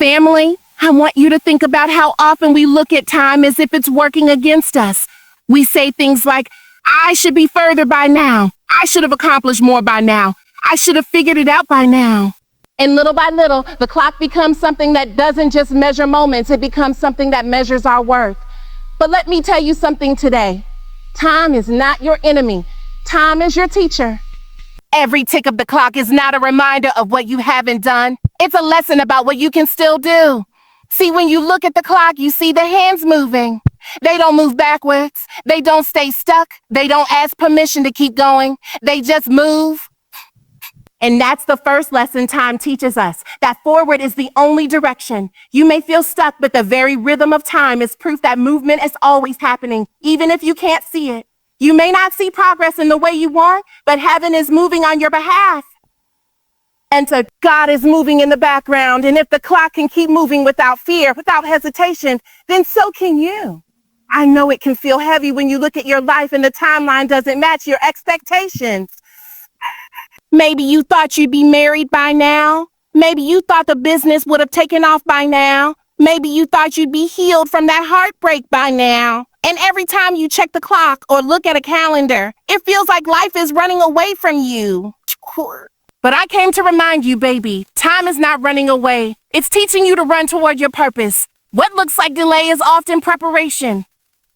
Family, I want you to think about how often we look at time as if it's working against us. We say things like, I should be further by now. I should have accomplished more by now. I should have figured it out by now. And little by little, the clock becomes something that doesn't just measure moments, it becomes something that measures our worth. But let me tell you something today. Time is not your enemy. Time is your teacher. Every tick of the clock is not a reminder of what you haven't done. It's a lesson about what you can still do. See, when you look at the clock, you see the hands moving. They don't move backwards. They don't stay stuck. They don't ask permission to keep going. They just move. And that's the first lesson time teaches us, that forward is the only direction. You may feel stuck, but the very rhythm of time is proof that movement is always happening, even if you can't see it. You may not see progress in the way you want, but heaven is moving on your behalf. And so God is moving in the background. And if the clock can keep moving without fear, without hesitation, then so can you. I know it can feel heavy when you look at your life and the timeline doesn't match your expectations. Maybe you thought you'd be married by now. Maybe you thought the business would have taken off by now. Maybe you thought you'd be healed from that heartbreak by now. And every time you check the clock or look at a calendar, it feels like life is running away from you. But I came to remind you, baby, time is not running away. It's teaching you to run toward your purpose. What looks like delay is often preparation.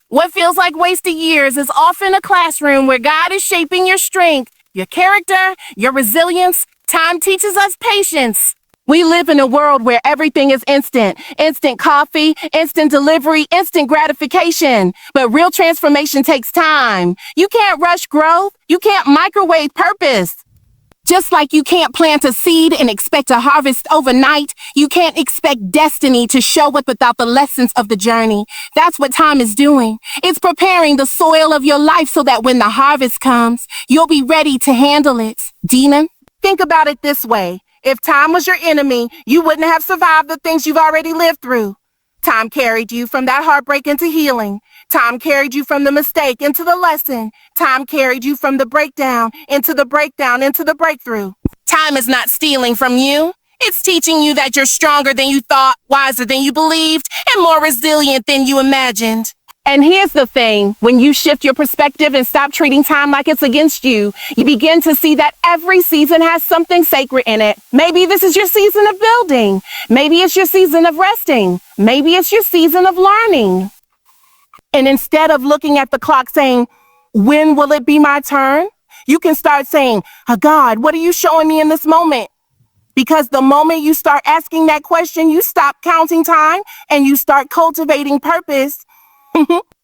What feels like wasted years is often a classroom where God is shaping your strength, your character, your resilience. Time teaches us patience. We live in a world where everything is instant. Instant coffee, instant delivery, instant gratification. But real transformation takes time. You can't rush growth. You can't microwave purpose. Just like you can't plant a seed and expect a harvest overnight, you can't expect destiny to show up without the lessons of the journey. That's what time is doing. It's preparing the soil of your life so that when the harvest comes, you'll be ready to handle it. Demon, think about it this way. If time was your enemy, you wouldn't have survived the things you've already lived through. Time carried you from that heartbreak into healing. Time carried you from the mistake into the lesson. Time carried you from the breakdown into the breakthrough. Time is not stealing from you. It's teaching you that you're stronger than you thought, wiser than you believed, and more resilient than you imagined. And here's the thing, when you shift your perspective and stop treating time like it's against you, you begin to see that every season has something sacred in it. Maybe this is your season of building. Maybe it's your season of resting. Maybe it's your season of learning. And instead of looking at the clock saying, when will it be my turn? You can start saying, oh God, what are you showing me in this moment? Because the moment you start asking that question, you stop counting time and you start cultivating purpose.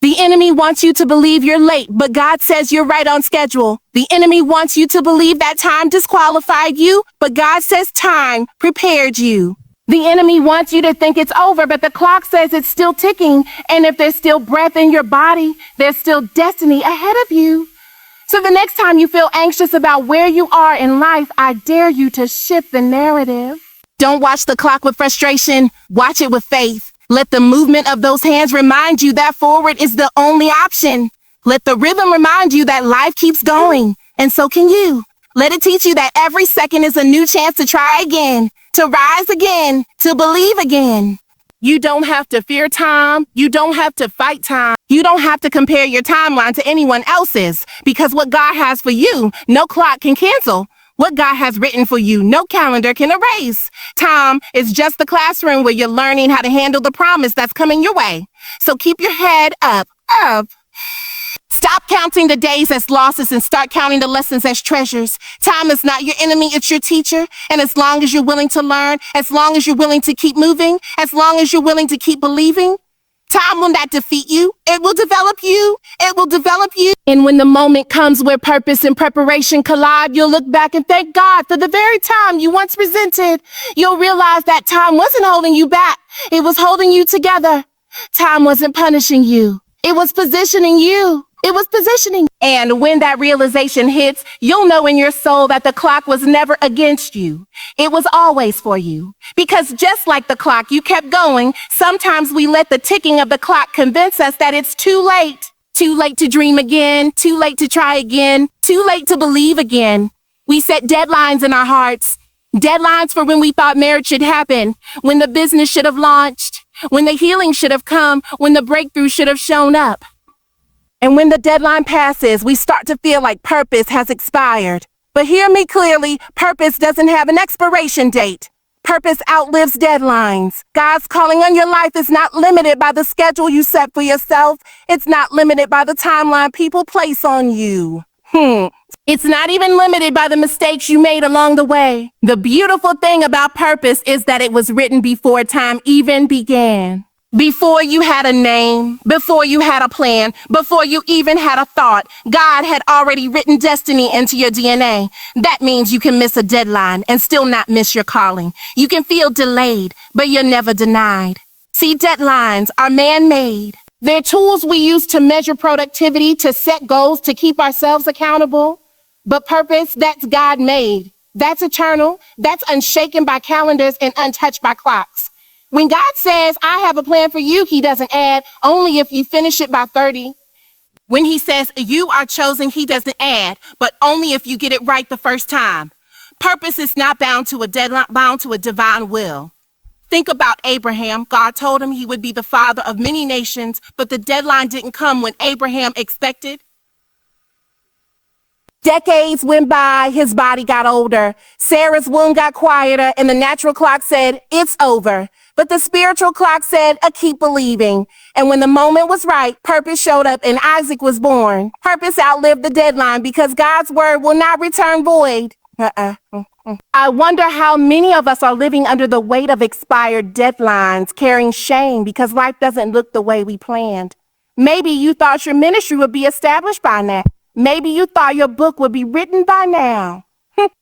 The enemy wants you to believe you're late, but God says you're right on schedule. The enemy wants you to believe that time disqualified you, but God says time prepared you. The enemy wants you to think it's over, but the clock says it's still ticking. And if there's still breath in your body, there's still destiny ahead of you. So the next time you feel anxious about where you are in life, I dare you to shift the narrative. Don't watch the clock with frustration. Watch it with faith. Let the movement of those hands remind you that forward is the only option. Let the rhythm remind you that life keeps going, and so can you. Let it teach you that every second is a new chance to try again, to rise again, to believe again. You don't have to fear time. You don't have to fight time. You don't have to compare your timeline to anyone else's, because what God has for you, no clock can cancel. What God has written for you, no calendar can erase. Time is just the classroom where you're learning how to handle the promise that's coming your way. So keep your head up. Stop counting the days as losses and start counting the lessons as treasures. Time is not your enemy, it's your teacher. And as long as you're willing to learn, as long as you're willing to keep moving, as long as you're willing to keep believing, time will not defeat you. It will develop you. It will develop you. And when the moment comes where purpose and preparation collide, you'll look back and thank God for the very time you once resented. You'll realize that time wasn't holding you back. It was holding you together. Time wasn't punishing you. It was positioning you. It was positioning. And when that realization hits, you'll know in your soul that the clock was never against you. It was always for you. Because just like the clock, you kept going. Sometimes we let the ticking of the clock convince us that it's too late. Too late to dream again. Too late to try again. Too late to believe again. We set deadlines in our hearts. Deadlines for when we thought marriage should happen, when the business should have launched, when the healing should have come, when the breakthrough should have shown up. And when the deadline passes, we start to feel like purpose has expired. But hear me clearly, purpose doesn't have an expiration date. Purpose outlives deadlines. God's calling on your life is not limited by the schedule you set for yourself. It's not limited by the timeline people place on you. It's not even limited by the mistakes you made along the way. The beautiful thing about purpose is that it was written before time even began. Before you had a name, before you had a plan, before you even had a thought, God had already written destiny into your DNA. That means you can miss a deadline and still not miss your calling. You can feel delayed, but you're never denied. See, deadlines are man-made. They're tools we use to measure productivity, to set goals, to keep ourselves accountable. But purpose, that's God-made. That's eternal. That's unshaken by calendars and untouched by clocks. When God says, I have a plan for you, he doesn't add, only if you finish it by 30. When he says, you are chosen, he doesn't add, but only if you get it right the first time. Purpose is not bound to a deadline, bound to a divine will. Think about Abraham. God told him he would be the father of many nations, but the deadline didn't come when Abraham expected. Decades went by, his body got older, Sarah's womb got quieter, and the natural clock said, it's over. But the spiritual clock said, keep believing. And when the moment was right, purpose showed up and Isaac was born. Purpose outlived the deadline because God's word will not return void. I wonder how many of us are living under the weight of expired deadlines, carrying shame because life doesn't look the way we planned. Maybe you thought your ministry would be established by now. Maybe you thought your book would be written by now.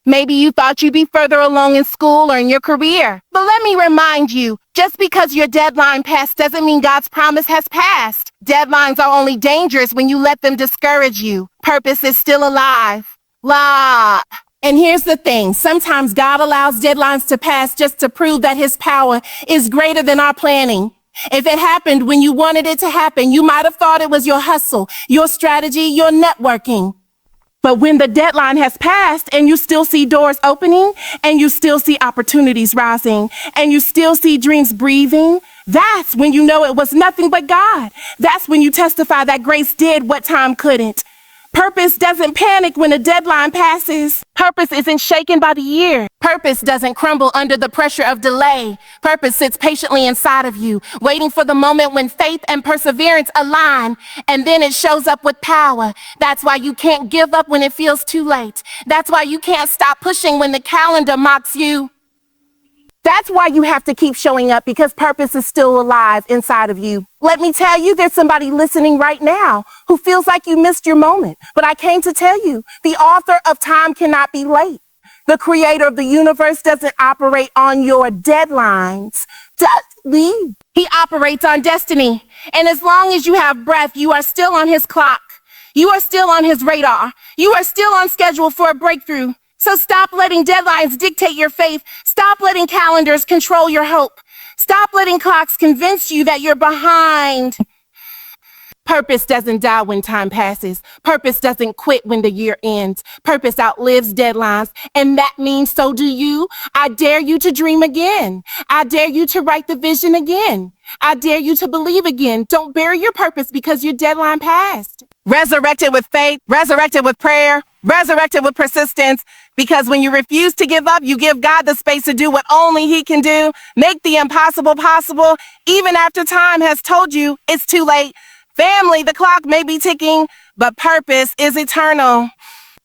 Maybe you thought you'd be further along in school or in your career. But let me remind you, just because your deadline passed doesn't mean God's promise has passed. Deadlines are only dangerous when you let them discourage you. Purpose is still alive. And here's the thing. Sometimes God allows deadlines to pass just to prove that his power is greater than our planning. If it happened when you wanted it to happen, you might have thought it was your hustle, your strategy, your networking. But when the deadline has passed and you still see doors opening and you still see opportunities rising and you still see dreams breathing, that's when you know it was nothing but God. That's when you testify that grace did what time couldn't. Purpose doesn't panic when a deadline passes. Purpose isn't shaken by the year. Purpose doesn't crumble under the pressure of delay. Purpose sits patiently inside of you, waiting for the moment when faith and perseverance align, and then it shows up with power. That's why you can't give up when it feels too late. That's why you can't stop pushing when the calendar mocks you. That's why you have to keep showing up, because purpose is still alive inside of you. Let me tell you, there's somebody listening right now who feels like you missed your moment. But I came to tell you, the author of time cannot be late. The creator of the universe doesn't operate on your deadlines. He operates on destiny. And as long as you have breath, you are still on his clock. You are still on his radar. You are still on schedule for a breakthrough. So stop letting deadlines dictate your faith. Stop letting calendars control your hope. Stop letting clocks convince you that you're behind. Purpose doesn't die when time passes. Purpose doesn't quit when the year ends. Purpose outlives deadlines, and that means so do you. I dare you to dream again. I dare you to write the vision again. I dare you to believe again. Don't bury your purpose because your deadline passed. Resurrected with faith, resurrected with prayer, resurrected with persistence. Because when you refuse to give up, you give God the space to do what only he can do. Make the impossible possible, even after time has told you it's too late. Family, the clock may be ticking, but purpose is eternal.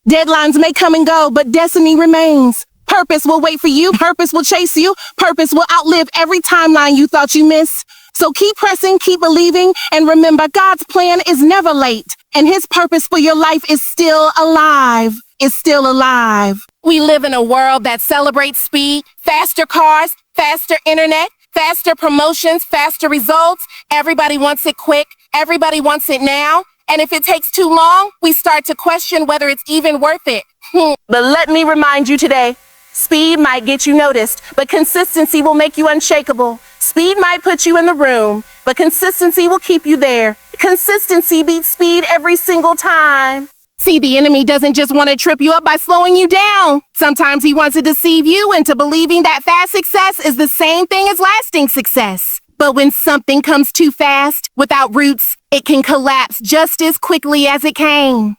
Deadlines may come and go, but destiny remains. Purpose will wait for you. Purpose will chase you. Purpose will outlive every timeline you thought you missed. So keep pressing, keep believing, and remember, God's plan is never late, and his purpose for your life is still alive. It's still alive. We live in a world that celebrates speed, faster cars, faster internet, faster promotions, faster results. Everybody wants it quick. Everybody wants it now. And if it takes too long, we start to question whether it's even worth it. But let me remind you today, speed might get you noticed, but consistency will make you unshakable. Speed might put you in the room, but consistency will keep you there. Consistency beats speed every single time. See, the enemy doesn't just want to trip you up by slowing you down. Sometimes he wants to deceive you into believing that fast success is the same thing as lasting success. But when something comes too fast, without roots, it can collapse just as quickly as it came.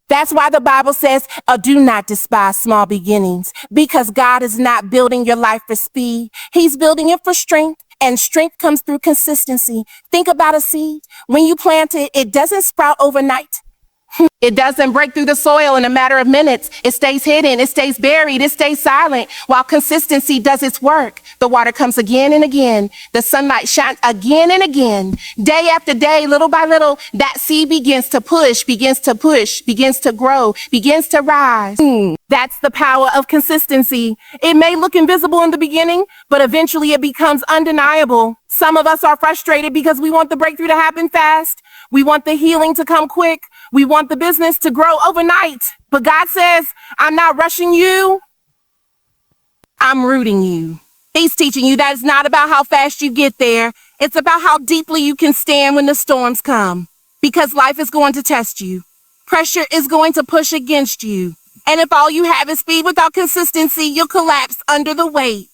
That's why the Bible says, do not despise small beginnings, because God is not building your life for speed. He's building it for strength, and strength comes through consistency. Think about a seed. When you plant it, it doesn't sprout overnight. It doesn't break through the soil in a matter of minutes. It stays hidden, it stays buried, it stays silent, while consistency does its work. The water comes again and again. The sunlight shines again and again. Day after day, little by little, that seed begins to push, begins to grow, begins to rise. That's the power of consistency. It may look invisible in the beginning, but eventually it becomes undeniable. Some of us are frustrated because we want the breakthrough to happen fast. We want the healing to come quick. We want the business to grow overnight. But God says, I'm not rushing you. I'm rooting you. He's teaching you that it's not about how fast you get there. It's about how deeply you can stand when the storms come. Because life is going to test you. Pressure is going to push against you. And if all you have is speed without consistency, you'll collapse under the weight.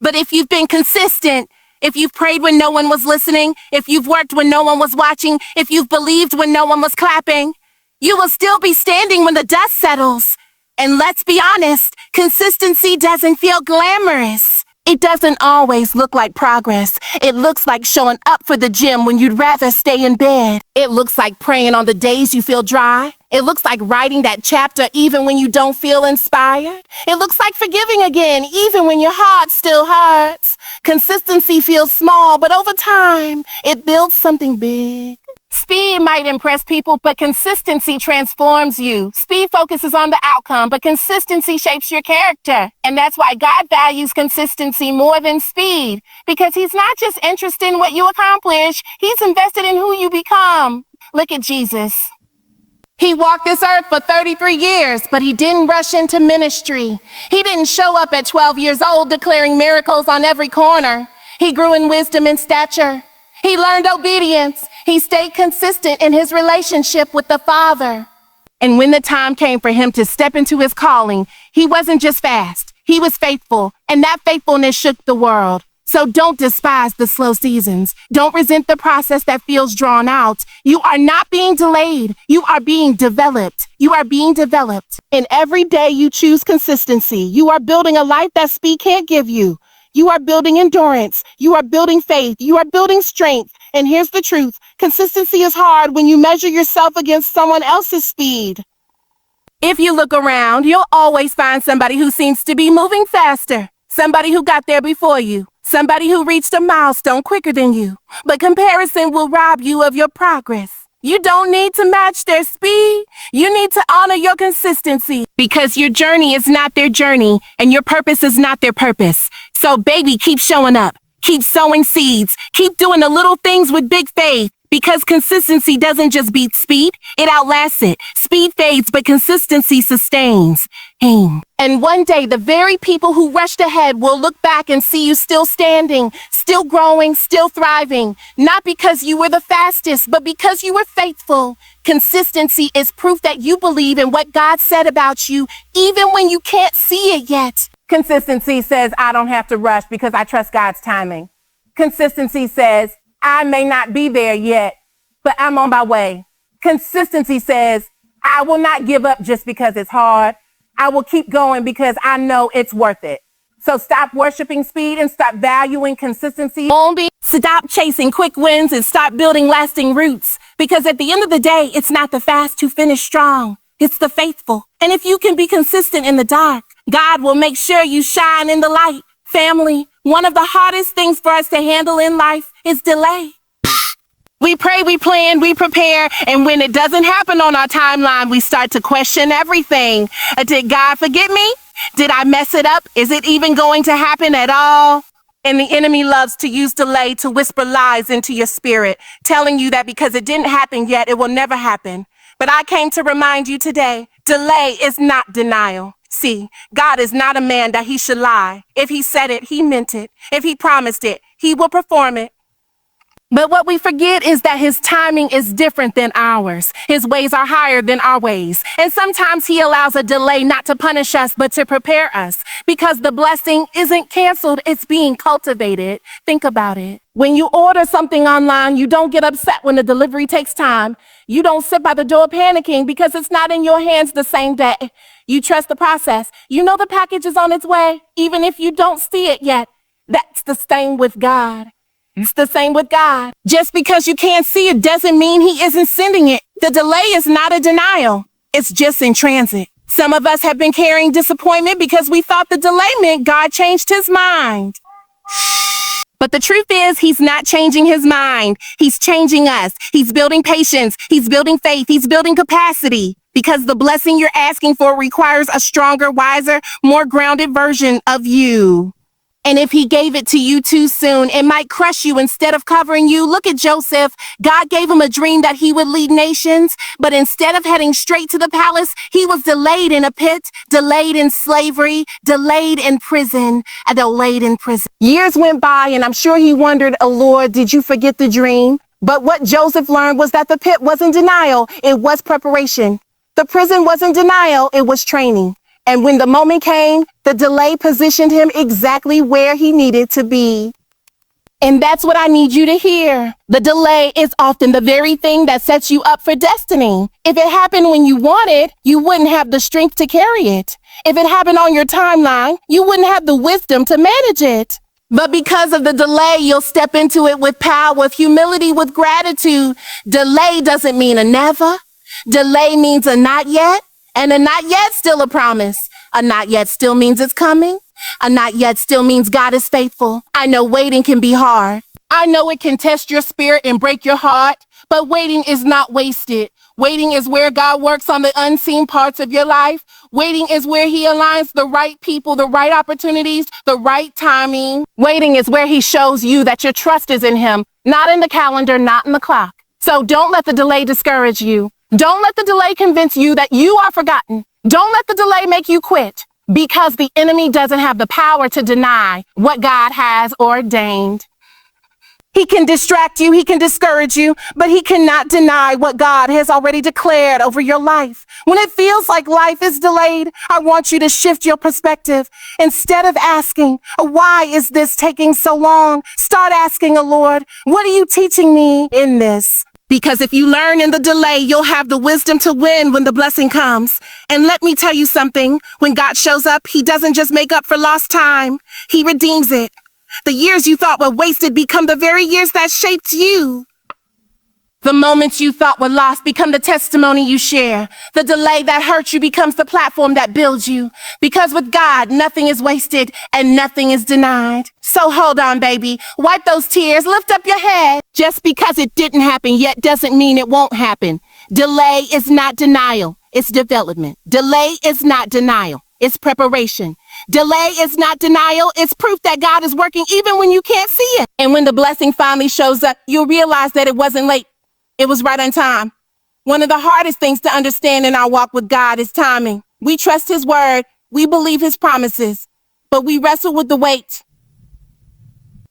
But if you've been consistent, if you've prayed when no one was listening, if you've worked when no one was watching, if you've believed when no one was clapping, you will still be standing when the dust settles. And let's be honest, consistency doesn't feel glamorous. It doesn't always look like progress. It looks like showing up for the gym when you'd rather stay in bed. It looks like praying on the days you feel dry. It looks like writing that chapter even when you don't feel inspired. It looks like forgiving again even when your heart still hurts. Consistency feels small, but over time, it builds something big. Speed might impress people, but consistency transforms you. Speed focuses on the outcome, but consistency shapes your character. And that's why God values consistency more than speed, because he's not just interested in what you accomplish, he's invested in who you become. Look at Jesus. He walked this earth for 33 years, but he didn't rush into ministry. He didn't show up at 12 years old declaring miracles on every corner. He grew in wisdom and stature. He learned obedience. He stayed consistent in his relationship with the Father. And when the time came for him to step into his calling, he wasn't just fast. He was faithful, and that faithfulness shook the world. So don't despise the slow seasons. Don't resent the process that feels drawn out. You are not being delayed. You are being developed. You are being developed. And every day you choose consistency. You are building a life that speed can't give you. You are building endurance. You are building faith. You are building strength. And here's the truth. Consistency is hard when you measure yourself against someone else's speed. If you look around, you'll always find somebody who seems to be moving faster. Somebody who got there before you. Somebody who reached a milestone quicker than you. But comparison will rob you of your progress. You don't need to match their speed. You need to honor your consistency, because your journey is not their journey and your purpose is not their purpose. So baby, keep showing up. Keep sowing seeds. Keep doing the little things with big faith, because consistency doesn't just beat speed, it outlasts it. Speed fades, but consistency sustains. And one day, the very people who rushed ahead will look back and see you still standing, still growing, still thriving. Not because you were the fastest, but because you were faithful. Consistency is proof that you believe in what God said about you, even when you can't see it yet. Consistency says, I don't have to rush because I trust God's timing. Consistency says, I may not be there yet, but I'm on my way. Consistency says, I will not give up just because it's hard. I will keep going because I know it's worth it. So stop worshiping speed and stop valuing consistency. Stop chasing quick wins and start building lasting roots. Because at the end of the day, it's not the fast who finish strong. It's the faithful. And if you can be consistent in the dark, God will make sure you shine in the light. Family, one of the hardest things for us to handle in life is delay. We pray, we plan, we prepare, and when it doesn't happen on our timeline, we start to question everything. Did God forget me? Did I mess it up? Is it even going to happen at all? And the enemy loves to use delay to whisper lies into your spirit, telling you that because it didn't happen yet, it will never happen. But I came to remind you today, delay is not denial. See, God is not a man that he should lie. If he said it, he meant it. If he promised it, he will perform it. But what we forget is that his timing is different than ours. His ways are higher than our ways. And sometimes he allows a delay not to punish us, but to prepare us. Because the blessing isn't canceled, it's being cultivated. Think about it. When you order something online, you don't get upset when the delivery takes time. You don't sit by the door panicking because it's not in your hands the same day. You trust the process. You know the package is on its way, even if you don't see it yet. That's the same with God. It's the same with God. Just because you can't see it doesn't mean he isn't sending it. The delay is not a denial. It's just in transit. Some of us have been carrying disappointment because we thought the delay meant God changed his mind. But the truth is, he's not changing his mind. He's changing us. He's building patience. He's building faith. He's building capacity. Because the blessing you're asking for requires a stronger, wiser, more grounded version of you. And if he gave it to you too soon, it might crush you instead of covering you. Look at Joseph. God gave him a dream that he would lead nations, but instead of heading straight to the palace, he was delayed in a pit, delayed in slavery, delayed in prison, and delayed in prison. Years went by, and I'm sure he wondered, oh Lord, did you forget the dream? But what Joseph learned was that the pit wasn't denial, it was preparation. The prison wasn't denial, it was training. And when the moment came, the delay positioned him exactly where he needed to be. And that's what I need you to hear. The delay is often the very thing that sets you up for destiny. If it happened when you wanted, you wouldn't have the strength to carry it. If it happened on your timeline, you wouldn't have the wisdom to manage it. But because of the delay, you'll step into it with power, with humility, with gratitude. Delay doesn't mean a never. Delay means a not yet. And a not yet still a promise. A not yet still means it's coming. A not yet still means God is faithful. I know waiting can be hard. I know it can test your spirit and break your heart, but waiting is not wasted. Waiting is where God works on the unseen parts of your life. Waiting is where he aligns the right people, the right opportunities, the right timing. Waiting is where he shows you that your trust is in him, not in the calendar, not in the clock. So don't let the delay discourage you. Don't let the delay convince you that you are forgotten. Don't let the delay make you quit, because the enemy doesn't have the power to deny what God has ordained. He can distract you, he can discourage you, but he cannot deny what God has already declared over your life. When it feels like life is delayed, I want you to shift your perspective. Instead of asking, why is this taking so long? Start asking, Lord, what are you teaching me in this? Because if you learn in the delay, you'll have the wisdom to win when the blessing comes. And let me tell you something, when God shows up, he doesn't just make up for lost time. He redeems it. The years you thought were wasted become the very years that shaped you. The moments you thought were lost become the testimony you share. The delay that hurt you becomes the platform that builds you. Because with God, nothing is wasted and nothing is denied. So hold on, baby. Wipe those tears. Lift up your head. Just because it didn't happen yet doesn't mean it won't happen. Delay is not denial. It's development. Delay is not denial. It's preparation. Delay is not denial. It's proof that God is working even when you can't see it. And when the blessing finally shows up, you'll realize that it wasn't late. It was right on time. One of the hardest things to understand in our walk with God is timing. We trust his word. We believe his promises, but we wrestle with the weight.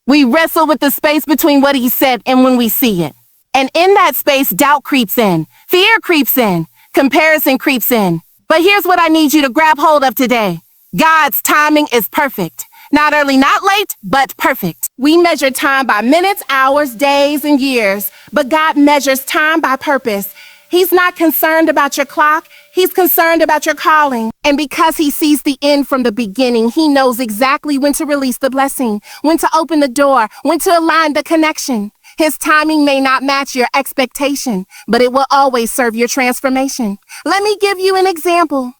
We wrestle with the space between what he said and when we see it. And in that space, doubt creeps in. Fear creeps in. Comparison creeps in. But here's what I need you to grab hold of today. God's timing is perfect. Not early, not late, but perfect. We measure time by minutes, hours, days, and years. But God measures time by purpose. He's not concerned about your clock. He's concerned about your calling. And because he sees the end from the beginning, he knows exactly when to release the blessing, when to open the door, when to align the connection. His timing may not match your expectation, but it will always serve your transformation. Let me give you an example.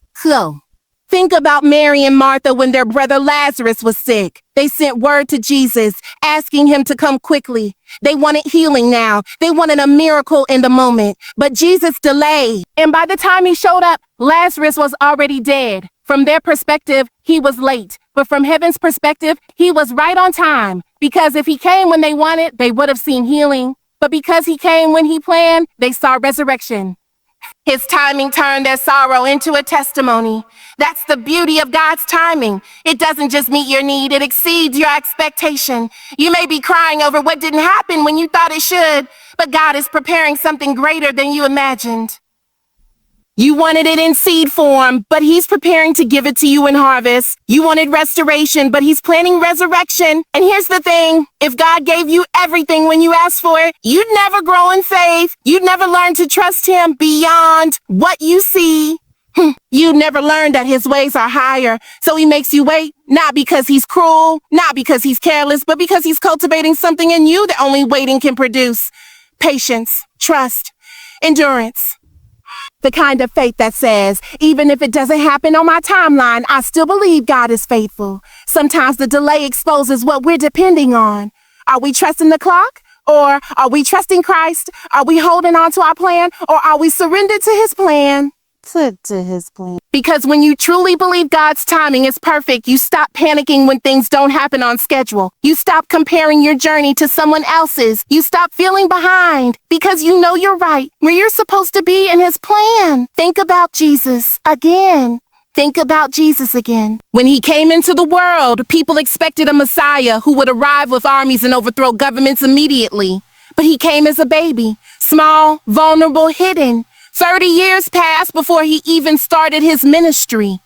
Think about Mary and Martha when their brother Lazarus was sick. They sent word to Jesus, asking him to come quickly. They wanted healing now. They wanted a miracle in the moment. But Jesus delayed. And by the time he showed up, Lazarus was already dead. From their perspective, he was late. But from heaven's perspective, he was right on time. Because if he came when they wanted, they would have seen healing. But because he came when he planned, they saw resurrection. His timing turned their sorrow into a testimony. That's the beauty of God's timing. It doesn't just meet your need, it exceeds your expectation. You may be crying over what didn't happen when you thought it should, but God is preparing something greater than you imagined. You wanted it in seed form, but he's preparing to give it to you in harvest. You wanted restoration, but he's planning resurrection. And here's the thing, if God gave you everything when you asked for it, you'd never grow in faith. You'd never learn to trust him beyond what you see. You never learned that his ways are higher. So he makes you wait, not because he's cruel, not because he's careless, but because he's cultivating something in you that only waiting can produce. Patience, trust, endurance. The kind of faith that says, even if it doesn't happen on my timeline, I still believe God is faithful. Sometimes the delay exposes what we're depending on. Are we trusting the clock? Or are we trusting Christ? Are we holding on to our plan? Or are we surrendered to his plan? To his plan. Because when you truly believe God's timing is perfect, you stop panicking when things don't happen on schedule. You stop comparing your journey to someone else's. You stop feeling behind because you know you're right where you're supposed to be in his plan. Think about Jesus again. Think about Jesus again. When he came into the world, people expected a Messiah who would arrive with armies and overthrow governments immediately. But he came as a baby, small, vulnerable, hidden. 30 years passed before he even started his ministry.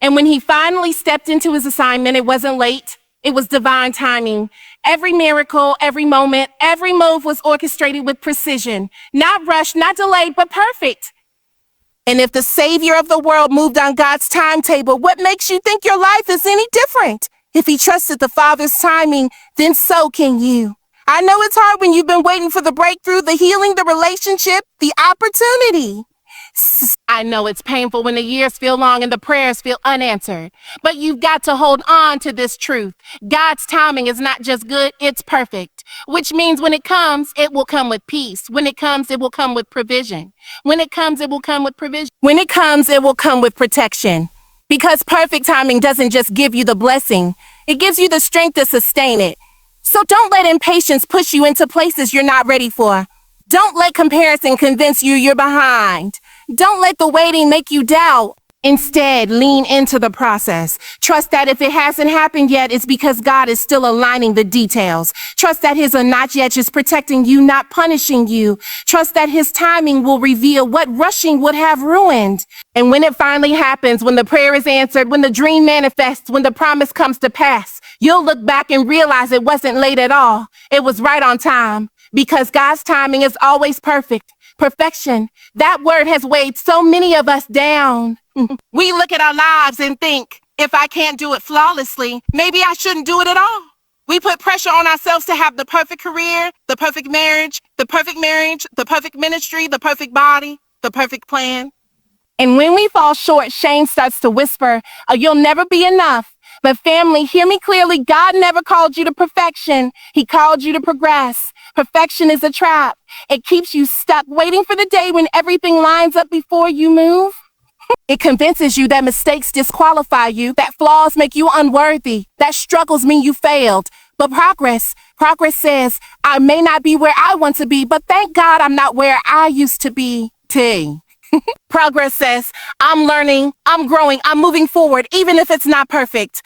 And when he finally stepped into his assignment, it wasn't late. It was divine timing. Every miracle, every moment, every move was orchestrated with precision. Not rushed, not delayed, but perfect. And if the Savior of the world moved on God's timetable, what makes you think your life is any different? If he trusted the Father's timing, then so can you. I know it's hard when you've been waiting for the breakthrough, the healing, the relationship, the opportunity. I know it's painful when the years feel long and the prayers feel unanswered. But you've got to hold on to this truth. God's timing is not just good, it's perfect. Which means when it comes, it will come with peace. When it comes, it will come with provision. When it comes, it will come with provision. When it comes, it will come with protection. Because perfect timing doesn't just give you the blessing, it gives you the strength to sustain it. So don't let impatience push you into places you're not ready for. Don't let comparison convince you you're behind. Don't let the waiting make you doubt. Instead, lean into the process. Trust that if it hasn't happened yet, it's because God is still aligning the details. Trust that his not yet is protecting you, not punishing you. Trust that his timing will reveal what rushing would have ruined. And when it finally happens, when the prayer is answered, when the dream manifests, when the promise comes to pass, you'll look back and realize it wasn't late at all. It was right on time. Because God's timing is always perfect. Perfection. That word has weighed so many of us down. We look at our lives and think, if I can't do it flawlessly, maybe I shouldn't do it at all. We put pressure on ourselves to have the perfect career, the perfect marriage, the perfect ministry, the perfect body, the perfect plan. And when we fall short, shame starts to whisper, oh, you'll never be enough. But family, hear me clearly. God never called you to perfection. He called you to progress. Perfection is a trap. It keeps you stuck waiting for the day when everything lines up before you move. It convinces you that mistakes disqualify you, that flaws make you unworthy, that struggles mean you failed. But progress says, I may not be where I want to be, but thank God I'm not where I used to be. Progress says, I'm learning, I'm growing, I'm moving forward, even if it's not perfect.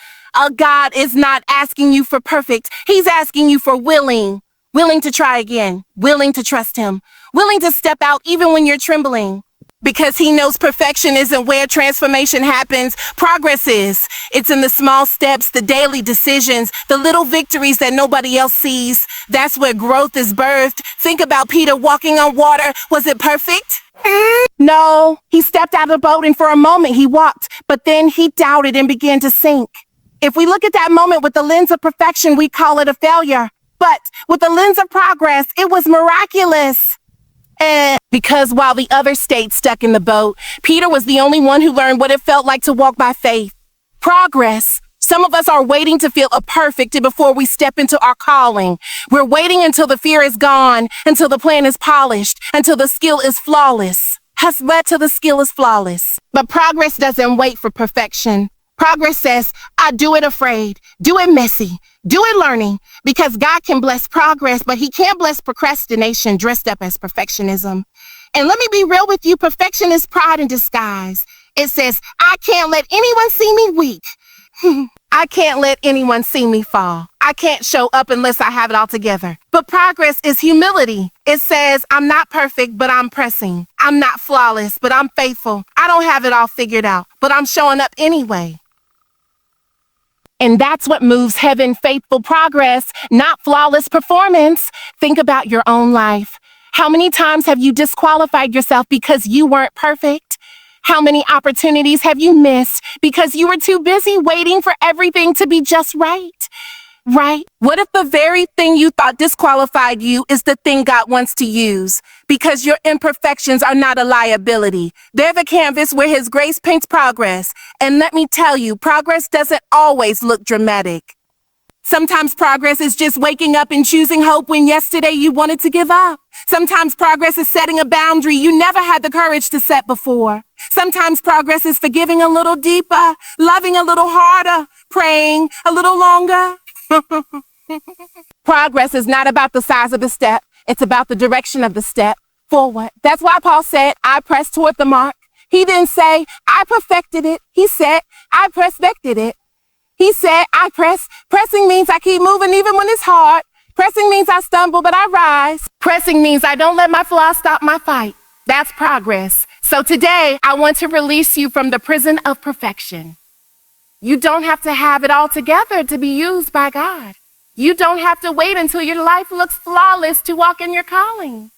God is not asking you for perfect. He's asking you for willing to try again, willing to trust him, willing to step out even when you're trembling. Because he knows perfection isn't where transformation happens. Progress is. It's in the small steps, the daily decisions, the little victories that nobody else sees. That's where growth is birthed. Think about Peter walking on water. Was it perfect? No, he stepped out of the boat and for a moment he walked, but then he doubted and began to sink. If we look at that moment with the lens of perfection, we call it a failure. But with the lens of progress, it was miraculous. Because while the others stayed stuck in the boat, Peter was the only one who learned what it felt like to walk by faith. Progress. Some of us are waiting to feel perfect before we step into our calling. We're waiting until the fear is gone, until the plan is polished, until the skill is flawless. Has led to the skill is flawless. But progress doesn't wait for perfection. Progress says, I do it afraid, do it messy, do it learning, because God can bless progress, but he can't bless procrastination dressed up as perfectionism. And let me be real with you, perfection is pride in disguise. It says, I can't let anyone see me weak. I can't let anyone see me fall. I can't show up unless I have it all together. But progress is humility. It says, I'm not perfect, but I'm pressing. I'm not flawless, but I'm faithful. I don't have it all figured out, but I'm showing up anyway. And that's what moves heaven, faithful progress, not flawless performance. Think about your own life. How many times have you disqualified yourself because you weren't perfect? How many opportunities have you missed because you were too busy waiting for everything to be just right? Right? What if the very thing you thought disqualified you is the thing God wants to use? Because your imperfections are not a liability. They're the canvas where His grace paints progress. And let me tell you, progress doesn't always look dramatic. Sometimes progress is just waking up and choosing hope when yesterday you wanted to give up. Sometimes progress is setting a boundary you never had the courage to set before. Sometimes progress is forgiving a little deeper, loving a little harder, praying a little longer. Progress is not about the size of the step. It's about the direction of the step forward. That's why Paul said, I press toward the mark. He didn't say, I perfected it. He said, I perfected it. He said, I press. Pressing means I keep moving even when it's hard. Pressing means I stumble, but I rise. Pressing means I don't let my flaws stop my fight. That's progress. So today, I want to release you from the prison of perfection. You don't have to have it all together to be used by God. You don't have to wait until your life looks flawless to walk in your calling.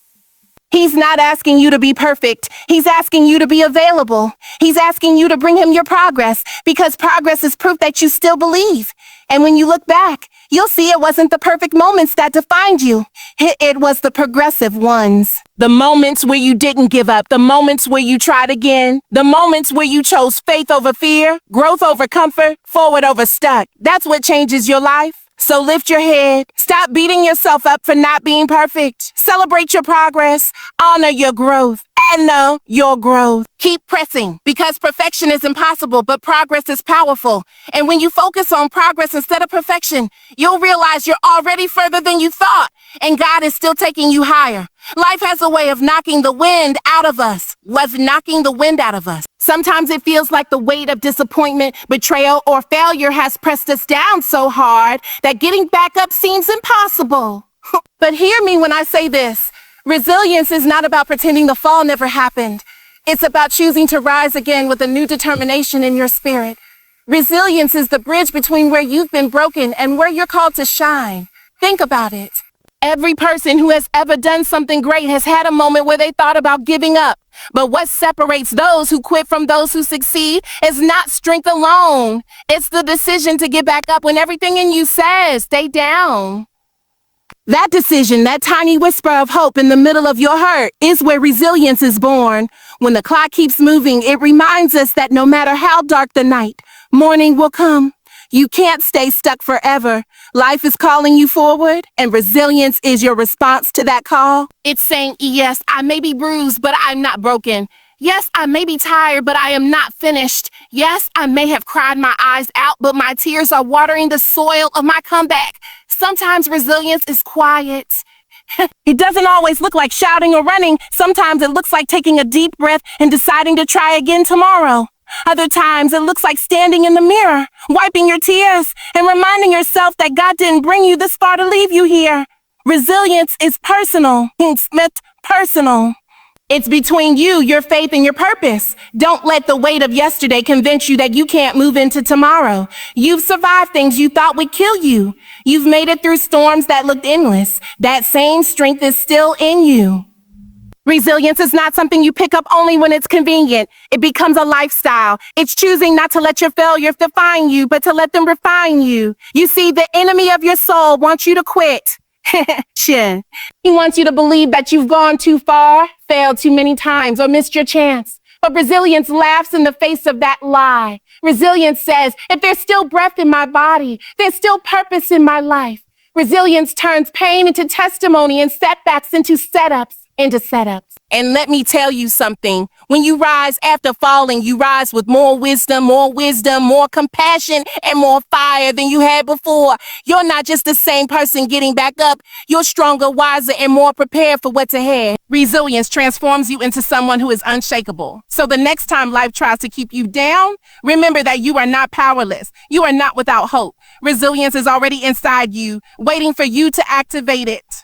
He's not asking you to be perfect. He's asking you to be available. He's asking you to bring Him your progress, because progress is proof that you still believe. And when you look back, you'll see it wasn't the perfect moments that defined you. It was the progressive ones. The moments where you didn't give up. The moments where you tried again. The moments where you chose faith over fear, growth over comfort, forward over stuck. That's what changes your life. So lift your head. Stop beating yourself up for not being perfect. Celebrate your progress. Honor your growth. And know your growth. Keep pressing, because perfection is impossible, but progress is powerful. And when you focus on progress instead of perfection, you'll realize you're already further than you thought, and God is still taking you higher. Life has a way of knocking the wind out of us. Sometimes it feels like the weight of disappointment, betrayal, or failure has pressed us down so hard that getting back up seems impossible. But hear me when I say this. Resilience is not about pretending the fall never happened. It's about choosing to rise again with a new determination in your spirit. Resilience is the bridge between where you've been broken and where you're called to shine. Think about it. Every person who has ever done something great has had a moment where they thought about giving up. But what separates those who quit from those who succeed is not strength alone. It's the decision to get back up when everything in you says, stay down. That decision, that tiny whisper of hope in the middle of your hurt, is where resilience is born. When the clock keeps moving, it reminds us that no matter how dark the night, morning will come. You can't stay stuck forever. Life is calling you forward, and resilience is your response to that call. It's saying, yes, I may be bruised, but I'm not broken. Yes, I may be tired, but I am not finished. Yes, I may have cried my eyes out, but my tears are watering the soil of my comeback. Sometimes resilience is quiet. It doesn't always look like shouting or running. Sometimes it looks like taking a deep breath and deciding to try again tomorrow. Other times it looks like standing in the mirror, wiping your tears, and reminding yourself that God didn't bring you this far to leave you here. Resilience is personal. Personal. It's between you, your faith, and your purpose. Don't let the weight of yesterday convince you that you can't move into tomorrow. You've survived things you thought would kill you. You've made it through storms that looked endless. That same strength is still in you. Resilience is not something you pick up only when it's convenient. It becomes a lifestyle. It's choosing not to let your failures define you, but to let them refine you. You see, the enemy of your soul wants you to quit. He wants you to believe that you've gone too far, failed too many times, or missed your chance. But resilience laughs in the face of that lie. Resilience says, if there's still breath in my body, there's still purpose in my life. Resilience turns pain into testimony and setbacks into setups. into setups. And let me tell you something. When you rise after falling, you rise with more wisdom, more compassion, and more fire than you had before. You're not just the same person getting back up. You're stronger, wiser, and more prepared for what's ahead. Resilience transforms you into someone who is unshakable. So the next time life tries to keep you down, remember that you are not powerless. You are not without hope. Resilience is already inside you, waiting for you to activate it.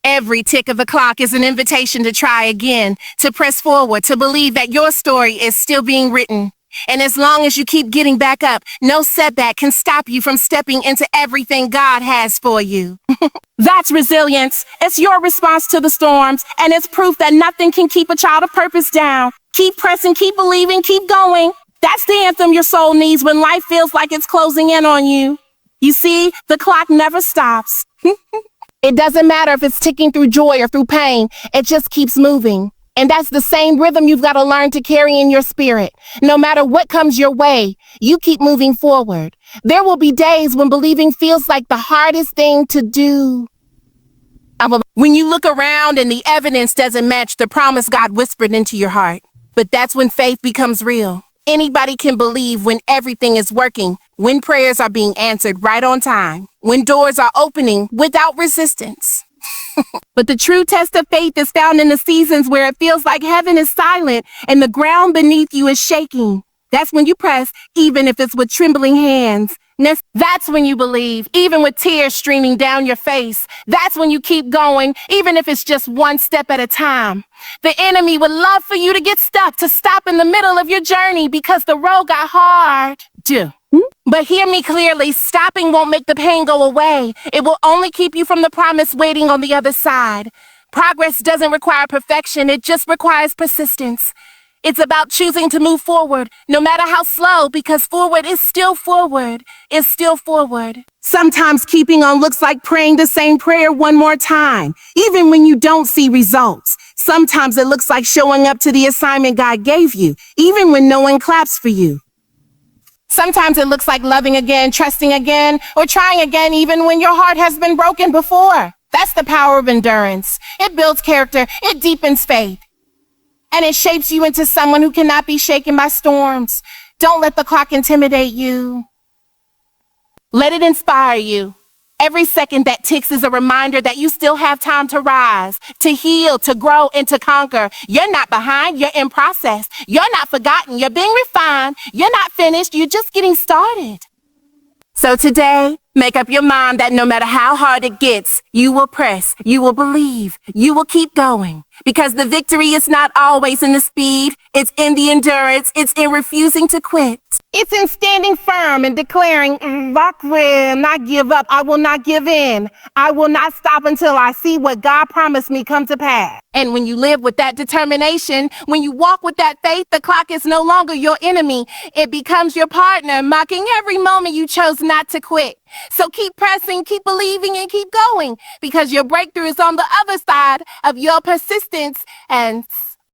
Every tick of the clock is an invitation to try again, to press forward, to believe that your story is still being written. And as long as you keep getting back up, no setback can stop you from stepping into everything God has for you. That's resilience. It's your response to the storms, and it's proof that nothing can keep a child of purpose down. Keep pressing, keep believing, keep going. That's the anthem your soul needs when life feels like it's closing in on you. You see, the clock never stops. It doesn't matter if it's ticking through joy or through pain. It just keeps moving. And that's the same rhythm you've got to learn to carry in your spirit. No matter what comes your way, you keep moving forward. There will be days when believing feels like the hardest thing to do. When you look around and the evidence doesn't match the promise God whispered into your heart. But that's when faith becomes real. Anybody can believe when everything is working, when prayers are being answered right on time, when doors are opening without resistance. But the true test of faith is found in the seasons where it feels like heaven is silent and the ground beneath you is shaking. That's when you press, even if it's with trembling hands. That's when you believe, even with tears streaming down your face. That's when you keep going, even if it's just one step at a time. The enemy would love for you to get stuck, to stop in the middle of your journey because the road got hard. But hear me clearly, stopping won't make the pain go away. It will only keep you from the promise waiting on the other side. Progress doesn't require perfection, it just requires persistence. It's about choosing to move forward, no matter how slow, because forward is still forward. It's still forward. Sometimes keeping on looks like praying the same prayer one more time, even when you don't see results. Sometimes it looks like showing up to the assignment God gave you, even when no one claps for you. Sometimes it looks like loving again, trusting again, or trying again, even when your heart has been broken before. That's the power of endurance. It builds character, it deepens faith. And it shapes you into someone who cannot be shaken by storms. Don't let the clock intimidate you. Let it inspire you. Every second that ticks is a reminder that you still have time to rise, to heal, to grow, and to conquer. You're not behind, you're in process. You're not forgotten, you're being refined. You're not finished, you're just getting started. So today, make up your mind that no matter how hard it gets, you will press, you will believe, you will keep going. Because the victory is not always in the speed, it's in the endurance, it's in refusing to quit. It's in standing firm and declaring, I will not give up, I will not give in. I will not stop until I see what God promised me come to pass. And when you live with that determination, when you walk with that faith, the clock is no longer your enemy. It becomes your partner, mocking every moment you chose not to quit. So keep pressing, keep believing, and keep going, because your breakthrough is on the other side of your persistence and